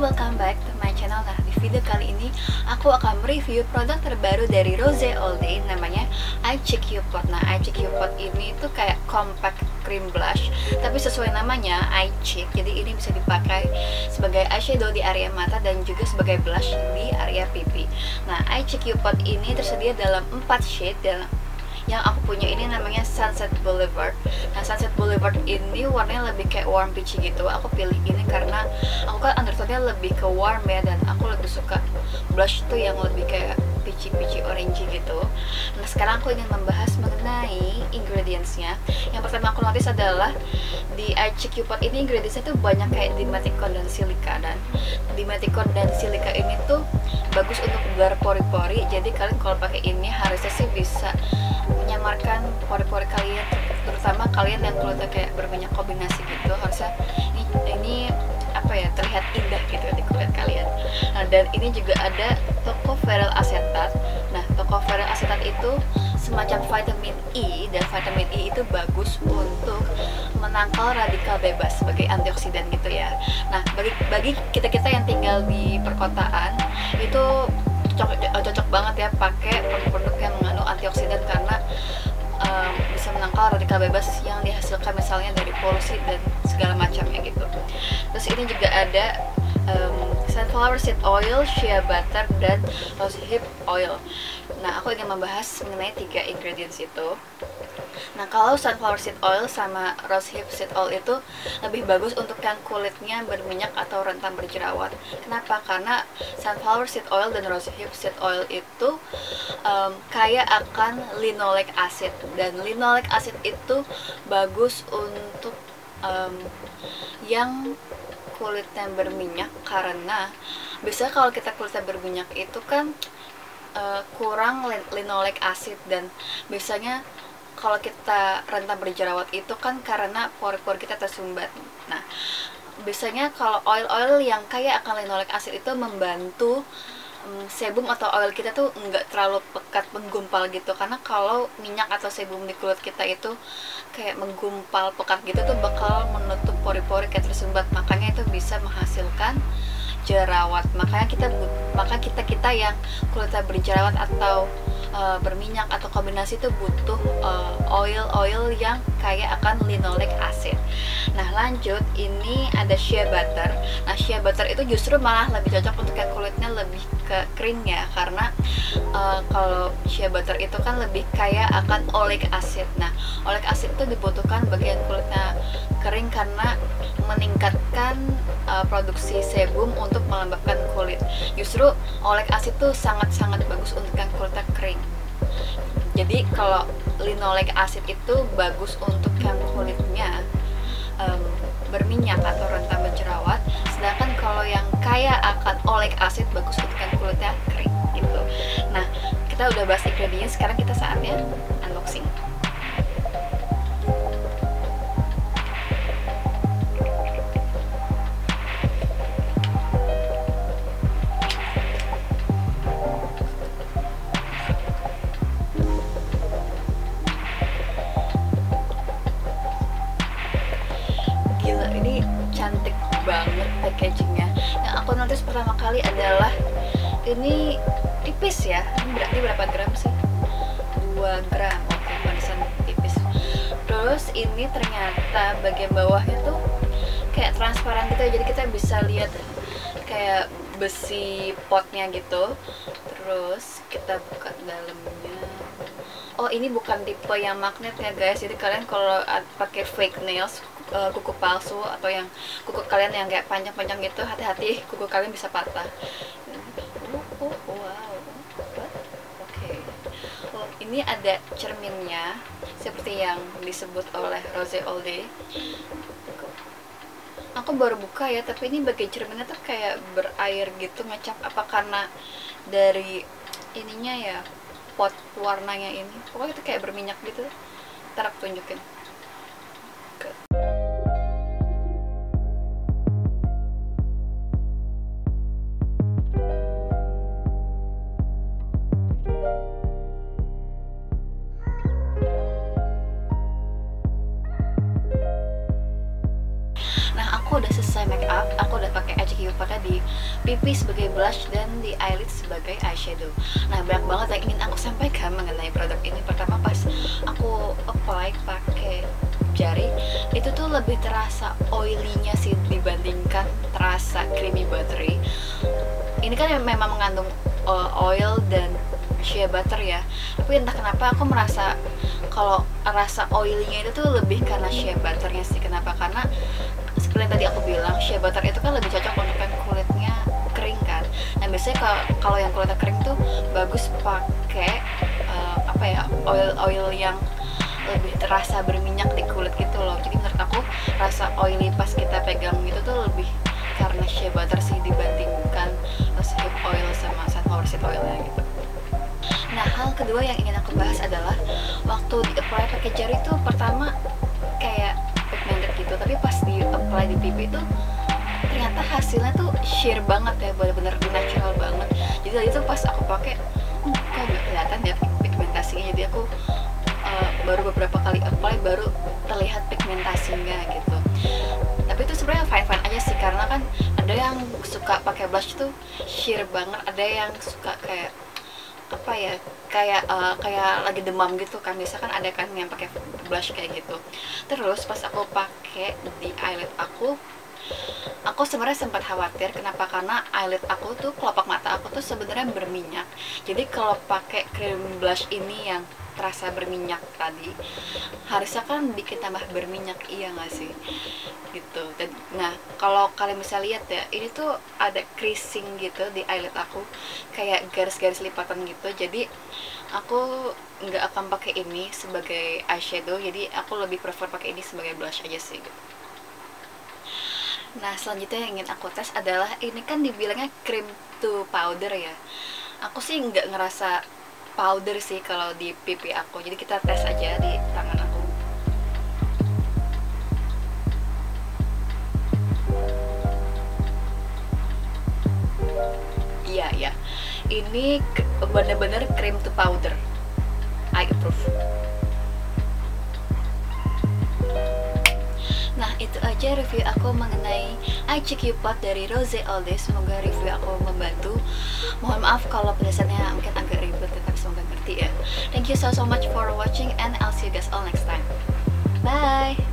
welcome back to my channel. Nah, di video kali ini aku akan mereview produk terbaru dari Rose All Day, namanya Eye Cheek Cupid. Nah, Eye Cheek Cupid ini tuh kayak compact cream blush, tapi sesuai namanya Eye Cheek. Jadi ini bisa dipakai sebagai eyeshadow di area mata dan juga sebagai blush di area pipi. Nah, Eye Cheek Cupid ini tersedia dalam 4 shade dan yang aku punya ini namanya Sunset Boulevard. Nah, Sunset Boulevard ini warnanya lebih kayak warm peachy gitu. Aku pilih ini karena aku kan undertone-nya lebih ke warm ya, dan aku lebih suka blush tuh yang lebih kayak peachy orange gitu. Nah, sekarang aku ingin membahas mengenai ingredientsnya. Yang pertama aku notice adalah di Eye Cheek Cupid ini ingredientsnya tuh banyak kayak dimeticon dan silika, dan dimeticon dan silika ini tuh bagus untuk blur pori-pori. Jadi kalian kalau pakai ini harusnya sih bisa menyamarkan pori-pori kalian, terutama kalian yang kulitnya kayak berminyak kombinasi gitu. Harusnya ini apa ya, terlihat indah gitu di kulit kalian. Nah, dan ini juga ada tocopherol acetat. Nah, tocopherol acetat itu semacam vitamin E, dan vitamin E itu bagus untuk menangkal radikal bebas sebagai antioksidan gitu ya. Nah, bagi kita yang tinggal di perkotaan itu cocok banget ya pakai produk-produk yang mengandung antioksidan, karena bisa menangkal radikal bebas yang dihasilkan misalnya dari polusi dan segala macamnya gitu. Terus ini juga ada sunflower seed oil, shea butter, dan rosehip oil. Nah, aku ingin membahas mengenai 3 ingredients itu. Nah, kalau sunflower seed oil sama rosehip seed oil itu lebih bagus untuk yang kulitnya berminyak atau rentan berjerawat. Kenapa? Karena sunflower seed oil dan rosehip seed oil itu kaya akan linoleic acid, dan linoleic acid itu bagus untuk yang kulitnya berminyak, karena biasanya kalau kita kulitnya berminyak itu kan kurang linoleic acid, dan biasanya kalau kita rentan berjerawat itu kan karena pori-pori kita tersumbat. Nah, biasanya kalau oil-oil yang kaya akan linoleic acid itu membantu sebum atau oil kita tuh nggak terlalu pekat menggumpal gitu, karena kalau minyak atau sebum di kulit kita itu kayak menggumpal pekat gitu tuh bakal menutup pori-pori kayak tersumbat, makanya itu bisa menghasilkan jerawat. Makanya kita yang kulitnya berjerawat atau berminyak atau kombinasi itu butuh oil yang kaya akan linoleic acid. Nah, lanjut, ini ada shea butter. Nah, shea butter itu justru malah lebih cocok untuk yang kulitnya lebih ke kering ya, karena kalau shea butter itu kan lebih kaya akan oleic acid. Nah, oleic acid itu dibutuhkan bagi yang kulitnya kering karena meningkatkan produksi sebum untuk melembabkan kulit. Justru oleic acid tuh sangat-sangat bagus untuk yang kulitnya kering. Jadi kalau linoleic acid itu bagus untuk yang kulitnya berminyak atau rentan berjerawat, sedangkan kalau yang kaya akan oleic acid bagus untuk yang kulitnya kering gitu. Nah, kita udah bahas ingredients, sekarang kita saatnya unboxing. Cantik banget packagingnya. Yang aku notice pertama kali adalah ini tipis ya. Ini berarti berapa gram sih? 2 gram. Oke, manisan tipis. Terus ini ternyata bagian bawahnya tuh kayak transparan gitu, jadi kita bisa lihat kayak besi potnya gitu. Terus kita buka dalamnya. Oh, ini bukan tipe yang magnet ya guys. Jadi kalian kalau pakai fake nails, kuku palsu, atau yang kuku kalian yang kayak panjang-panjang gitu, hati-hati, kuku kalian bisa patah. Wow. Oke. Oh, ini ada cerminnya seperti yang disebut oleh Rose All Day. Aku baru buka ya, tapi ini bagian cerminnya tuh kayak berair gitu, ngecap. Apa karena dari ininya ya, pot warnanya ini? Pokoknya itu kayak berminyak gitu. Ntar aku tunjukin. udah selesai make up, aku udah pakai ICQ Potnya di pipi sebagai blush dan di eyelid sebagai eyeshadow. Nah, banyak banget yang ingin aku sampaikan mengenai produk ini. Pertama, pas aku apply pakai jari, itu tuh lebih terasa oily-nya sih dibandingkan terasa creamy buttery. Ini kan memang mengandung oil dan shea butter ya, tapi entah kenapa aku merasa kalau rasa oily-nya itu tuh lebih karena shea butternya sih. Kenapa? Karena seperti yang tadi aku bilang, shea butter itu kan lebih cocok untuk yang kulitnya kering kan. Nah, biasanya kalau yang kulitnya kering tuh bagus pakai oil yang lebih terasa berminyak di kulit gitu loh. Jadi menurut aku rasa oily pas kita pegang itu tuh lebih karena shea butter sih dibandingkan hip oil sama sunflower seed oilnya gitu. Nah, hal kedua yang ingin aku bahas adalah waktu di apply pakai jari tuh pertama kayak pigmented gitu, tapi pas di apply di pipi tuh ternyata hasilnya tuh sheer banget ya, bener-bener natural banget. Jadi tadi tuh pas aku pakai kok gak kelihatan ya pigmentasinya. Jadi aku baru beberapa kali apply baru terlihat pigmentasinya gitu. Tapi itu sebenarnya fine aja sih, karena kan ada yang suka pakai blush tuh sheer banget, ada yang suka kayak kayak lagi demam gitu kan, biasa kan ada kan yang pakai blush kayak gitu. Terus pas aku pakai di eyelid aku sebenarnya sempat khawatir. Kenapa? Karena eyelid aku tuh, kelopak mata aku tuh sebenarnya berminyak. Jadi kalau pakai cream blush ini yang terasa berminyak tadi, harusnya kan bikin tambah berminyak, iya nggak sih? Gitu. Nah, kalau kalian bisa lihat ya, ini tuh ada creasing gitu di eyelid aku, kayak garis-garis lipatan gitu. Jadi aku nggak akan pakai ini sebagai eyeshadow, jadi aku lebih prefer pakai ini sebagai blush aja sih gitu. Nah, selanjutnya yang ingin aku tes adalah, ini kan dibilangnya cream to powder ya. Aku sih nggak ngerasa powder sih kalau di pipi aku, jadi kita tes aja di tangan aku. Iya, ini bener-bener cream to powder, I approve. Nah, itu aja review aku mengenai ICQ Pot dari Rose All Day. Semoga review aku membantu. Mohon maaf kalau penjelasannya mungkin agak ribet, tapi semoga ngerti ya. Thank you so much for watching and I'll see you guys all next time. Bye!